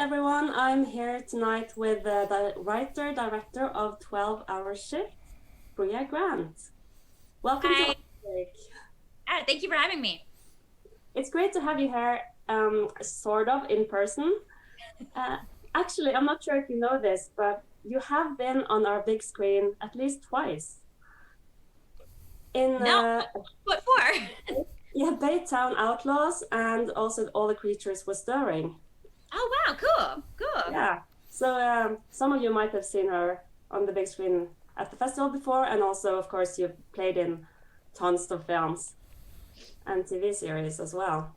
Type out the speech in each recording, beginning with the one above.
everyone, I'm here tonight with the writer-director of 12 Hour Shift, Brea Grant. Welcome to Hi. Ramaskrik. Thank you for having me. It's great to have you here, sort of in person. Uh, Actually, I'm not sure if you know this, but you have been on our big screen at least twice. In No, what for? yeah, Baytown Outlaws and also All the Creatures Were Stirring. Oh wow, cool, cool. Yeah. So some of you might have seen her on the big screen at the festival before, and also, of course, you've played in tons of films and TV series as well.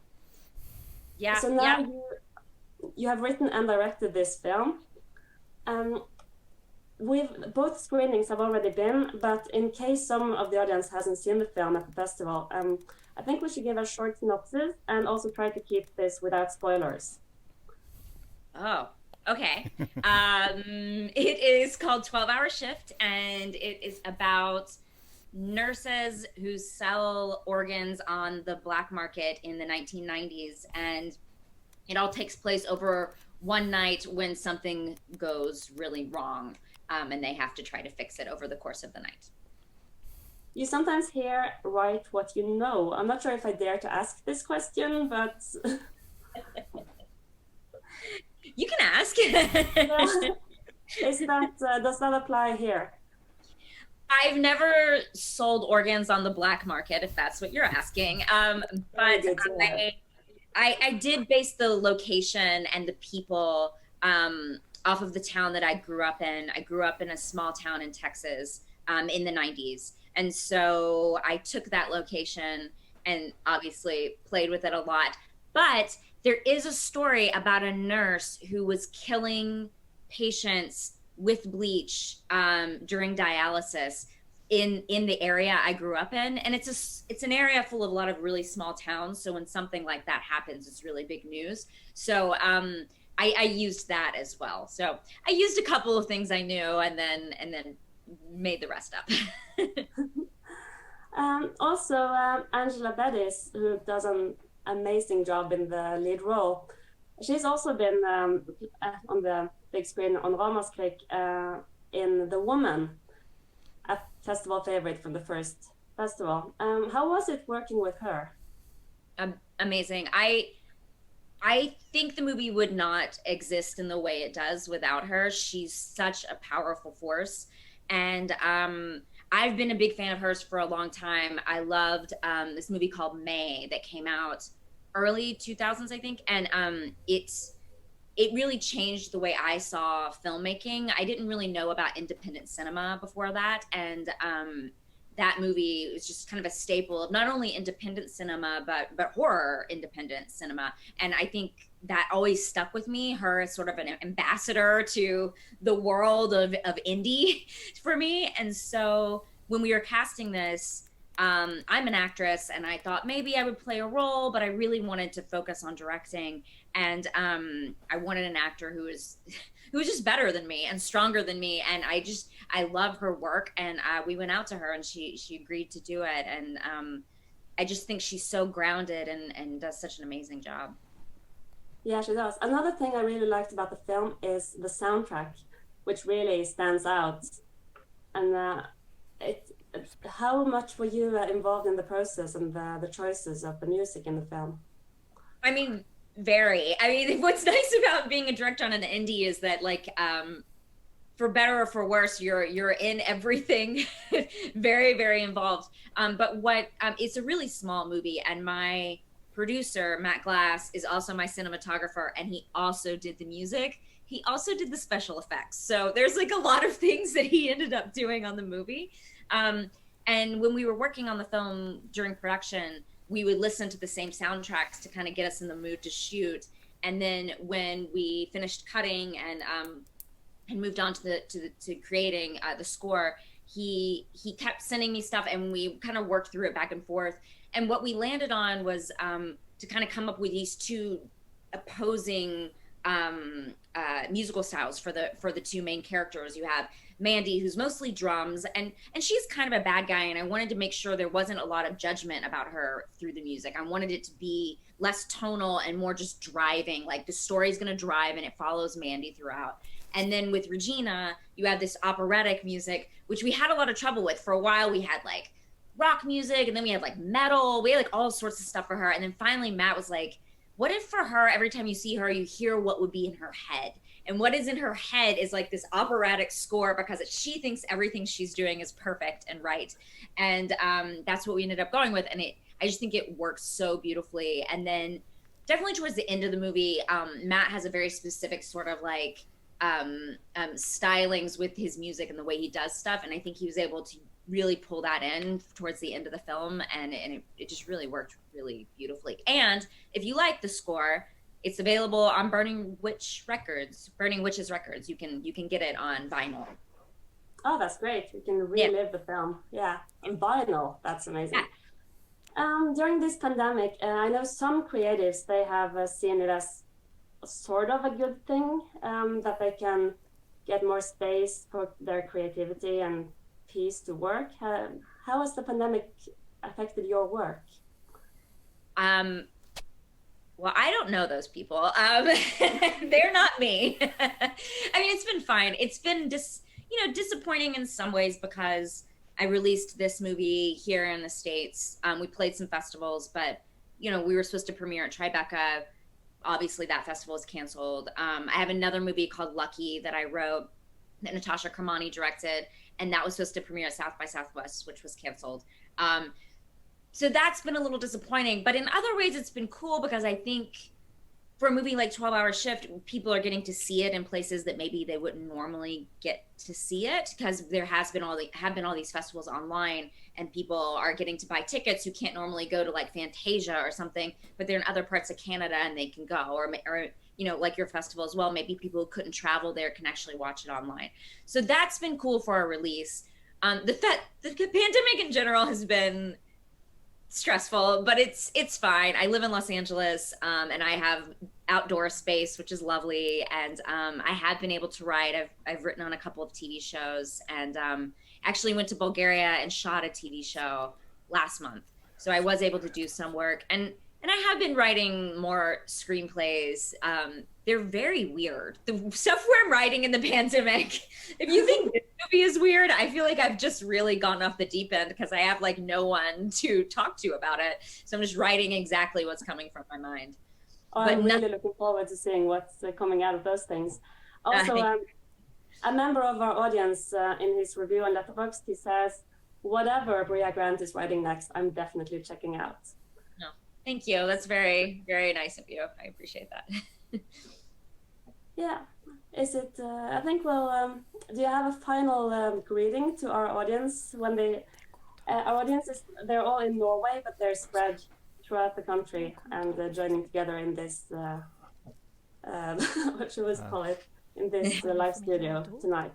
Yeah, So now yeah. you have written and directed this film. Um, we've both screenings have already been, but in case some of the audience hasn't seen the film at the festival, I think we should give a short synopsis and also try to keep this without spoilers. Oh, okay. It is called 12 Hour Shift, and it is about nurses who sell organs on the black market in the 1990s, and it all takes place over one night when something goes really wrong, and they have to try to fix it over the course of the night. You sometimes hear write what you know. I'm not sure if I dare to ask this question, but You can ask. yeah, is that does that apply here? I've never sold organs on the black market, if that's what you're asking. Very But good to know. I did base the location and the people off of the town that I grew up in. I grew up in a small town in Texas in the 90s. And so I took that location and obviously played with it a lot. But there is a story about a nurse who was killing patients with bleach during dialysis in the area I grew up in, and it's an area full of a lot of really small towns. So when something like that happens, it's really big news. So I used that as well. So I used a couple of things I knew, and then made the rest up. Also, Angela Bettis, who does an amazing job in the lead role, she's also been on the big screen on Ramaskrik in The Woman, a festival favorite from the first festival. How was it working with her? Amazing. I think the movie would not exist in the way it does without her. She's such a powerful force. And I've been a big fan of hers for a long time. I loved this movie called May that came out early 2000s, I think. And it really changed the way I saw filmmaking. I didn't really know about independent cinema before that. And that movie was just kind of a staple of not only independent cinema but horror independent cinema. And I think that always stuck with me, her as sort of an ambassador to the world of indie for me. And so when we were casting this, I'm an actress and I thought maybe I would play a role, but I really wanted to focus on directing. And I wanted an actor who was just better than me and stronger than me. And I love her work. And we went out to her and she agreed to do it. And I just think she's so grounded and does such an amazing job. Yeah, she does. Another thing I really liked about the film is the soundtrack, which really stands out. And it, how much were you involved in the process and the choices of the music in the film? I mean, very. I mean, what's nice about being a director on an indie is that, like, for better or for worse, you're in everything, very very involved. But what it's a really small movie, and my producer Matt Glass is also my cinematographer, and he also did the music. He also did the special effects. So there's like a lot of things that he ended up doing on the movie. Um, and when we were working on the film during production, we would listen to the same soundtracks to kind of get us in the mood to shoot. And then when we finished cutting and moved on to to creating the score, he kept sending me stuff, and we kind of worked through it back and forth. And what we landed on was to kind of come up with these two opposing musical styles for the two main characters. You have Mandy, who's mostly drums, and she's kind of a bad guy, and I wanted to make sure there wasn't a lot of judgment about her through the music. I wanted it to be less tonal and more just driving, like the story's going to drive and it follows Mandy throughout. And then with Regina, you have this operatic music, which we had a lot of trouble with. For a while, we had like rock music, and then we had like metal. We had like all sorts of stuff for her. And then finally, Matt was like, what if for her, every time you see her, you hear what would be in her head? And what is in her head is like this operatic score, because she thinks everything she's doing is perfect and right. And that's what we ended up going with. And I just think it works so beautifully. And then definitely towards the end of the movie, Matt has a very specific sort of like stylings with his music and the way he does stuff. And I think he was able to really pull that in towards the end of the film. And it just really worked really beautifully. And if you like the score, it's available on Burning Witches Records. You can get it on vinyl. Oh, that's great. You can relive the film. Yeah, on vinyl. That's amazing. Yeah. During this pandemic, I know some creatives, they have seen it as sort of a good thing, that they can get more space for their creativity and peace to work. How has the pandemic affected your work? Well, I don't know those people. They're not me. I mean, it's been fine. It's been disappointing in some ways, because I released this movie here in the States. We played some festivals, but we were supposed to premiere at Tribeca. Obviously, that festival is canceled. I have another movie called Lucky that I wrote, that Natasha Kermani directed, and that was supposed to premiere at South by Southwest, which was canceled. So that's been a little disappointing, but in other ways it's been cool, because I think for a movie like 12-Hour Shift, people are getting to see it in places that maybe they wouldn't normally get to see it, because there have been all these festivals online, and people are getting to buy tickets who can't normally go to like Fantasia or something, but they're in other parts of Canada and they can go, or like your festival as well, maybe people who couldn't travel there can actually watch it online. So that's been cool for our release. The pandemic in general has been stressful, but it's fine. I live in Los Angeles, and I have outdoor space, which is lovely. And I have been able to write. I've written on a couple of TV shows, and actually went to Bulgaria and shot a TV show last month. So I was able to do some work, and I have been writing more screenplays. They're very weird. The stuff I'm writing in the pandemic, if you think this movie is weird, I feel like I've just really gone off the deep end, because I have like no one to talk to about it. So I'm just writing exactly what's coming from my mind. Oh, I'm really looking forward to seeing what's coming out of those things. Also, a member of our audience, in his review on Letterboxd, he says, whatever Brea Grant is writing next, I'm definitely checking out. No, thank you. That's very, very nice of you. I appreciate that. Yeah. Is it, I think, well, do you have a final greeting to our audience? When our audience they're all in Norway, but they're spread throughout the country, and joining together in this, what should we call it, in this live studio tonight.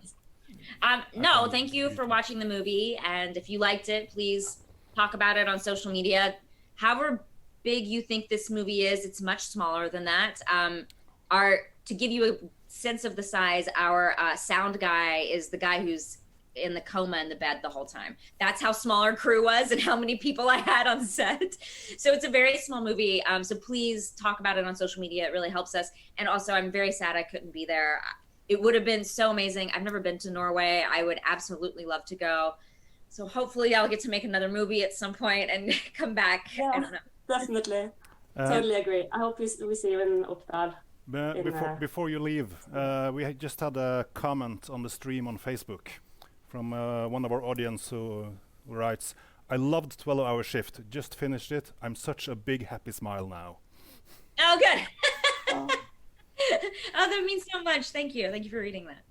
No, thank you for watching the movie. And if you liked it, please talk about it on social media. However big you think this movie is, it's much smaller than that. To give you a sense of the size, our sound guy is the guy who's in the coma in the bed the whole time. That's how small our crew was and how many people I had on set. So it's a very small movie. So please talk about it on social media. It really helps us. And also, I'm very sad I couldn't be there. It would have been so amazing. I've never been to Norway. I would absolutely love to go. So hopefully I'll get to make another movie at some point and come back. Yeah, I don't know. Definitely. Totally agree. I hope we see you in Oppdal. Before you leave, we just had a comment on the stream on Facebook from one of our audience who writes, I loved 12-Hour Shift, just finished it. I'm such a big happy smile now. Oh, good. Oh, that means so much. Thank you. Thank you for reading that.